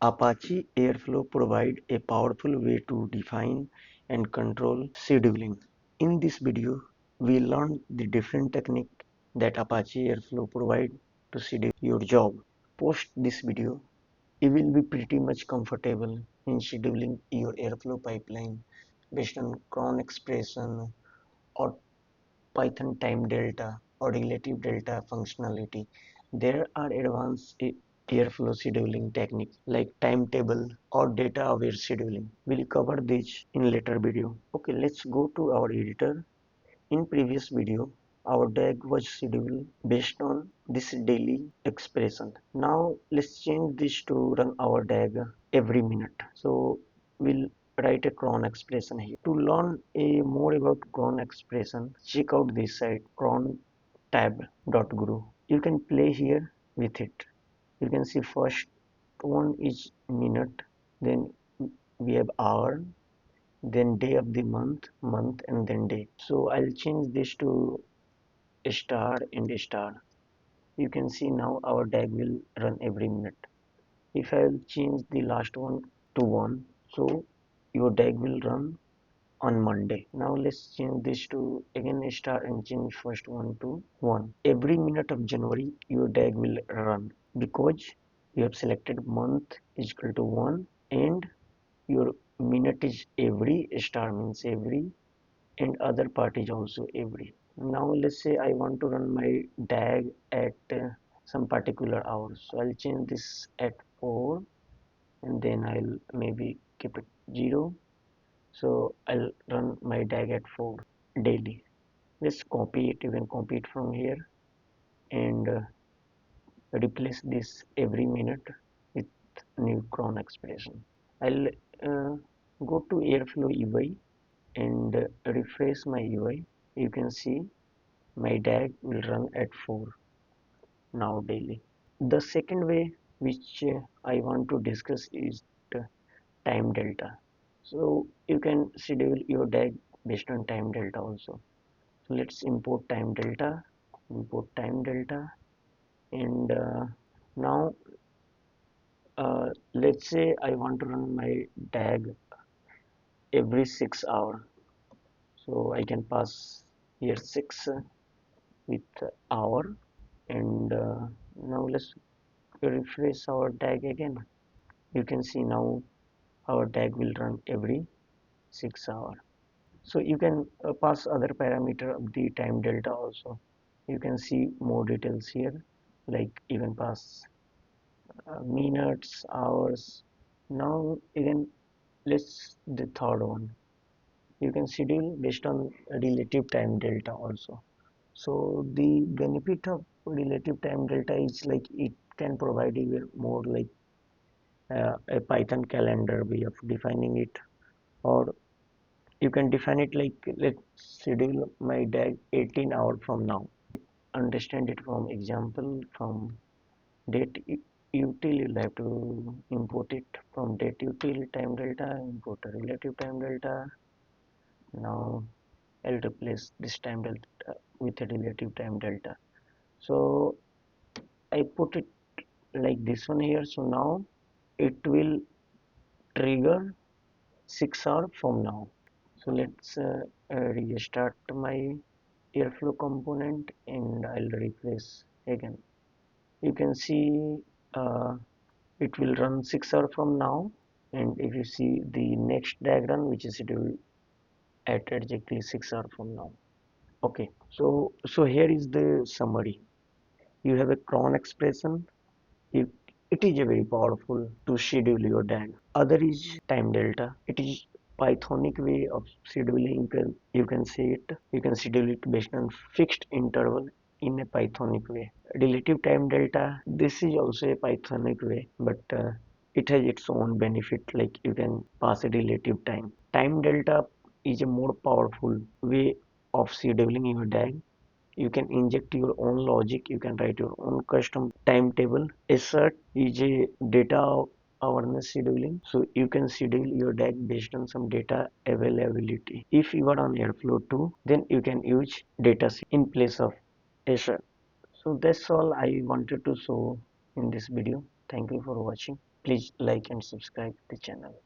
Apache Airflow provides a powerful way to define and control scheduling. In this video, we learn the different techniques that Apache Airflow provides to schedule your job. Post this video, you will be pretty much comfortable in scheduling your Airflow pipeline based on Cron expression or Python Timedelta or Relativedelta functionality. There are advanced Airflow scheduling techniques like timetable or data-aware scheduling. We'll cover this in later video. Okay, let's go to our editor. In previous video, our DAG was scheduled based on this daily expression. Now let's change this to run our DAG every minute. So we'll write a cron expression here. To learn more about cron expression, check out this site crontab.guru. You can play here with it. You can see first one is minute, then we have hour, then day of the month, and then day. So I'll change this to star and star. You can see now our DAG will run every minute. If I'll change the last one to 1, so your DAG will run on Monday. Now let's change this to again star and change first one to 1. Every minute of January your DAG will run because you have selected month is equal to 1 and your minute is every, star means every, and other part is also every. Now let's say I want to run my DAG at some particular hours, so I'll change this at 4 and then I'll maybe keep it 0. So I'll run my DAG at 4 daily. Let's copy it. You can copy it from here and replace this every minute with new cron expression. I'll go to Airflow UI and refresh my UI. You can see my DAG will run at 4 now daily. The second way which I want to discuss is the Timedelta. So you can schedule your DAG based on Timedelta also. So let's import Timedelta, and now let's say I want to run my DAG every 6 hours. So I can pass here 6 with hour, and now let's refresh our DAG again. You can see now our DAG will run every 6 hours. So you can pass other parameter of the Timedelta also. You can see more details here, like you can pass minutes, hours. Now again, let's the third one. You can schedule based on relative time delta also. So the benefit of relative time delta is like it can provide you more like a Python calendar way of defining it, or you can define it like let's schedule my DAG 18 hours from now. Understand it from example from date util. You'll have to import it from date util time delta, import a relative time delta. Now I'll replace this time delta with a relative time delta. So I put it like this one here. So now it will trigger 6 hours from now. So let's restart my Airflow component and I'll refresh again. You can see it will run 6 hours from now, and if you see the next diagram which is scheduled at exactly 6 hours from now. Okay, so here is the summary. You have a cron expression. It is a very powerful to schedule your DAG. Other is time delta. It is Pythonic way of scheduling. You can say it. You can schedule it based on fixed interval in a Pythonic way. Relative time delta. This is also a Pythonic way, but it has its own benefit. Like you can pass a relative time. Time delta is a more powerful way of scheduling your DAG. You can inject your own logic, you can write your own custom timetable. Assert is a data awareness scheduling, so you can schedule your DAG based on some data availability. If you are on Airflow 2, then you can use data in place of assert. So that's all I wanted to show in this video. Thank you for watching. Please like and subscribe the channel.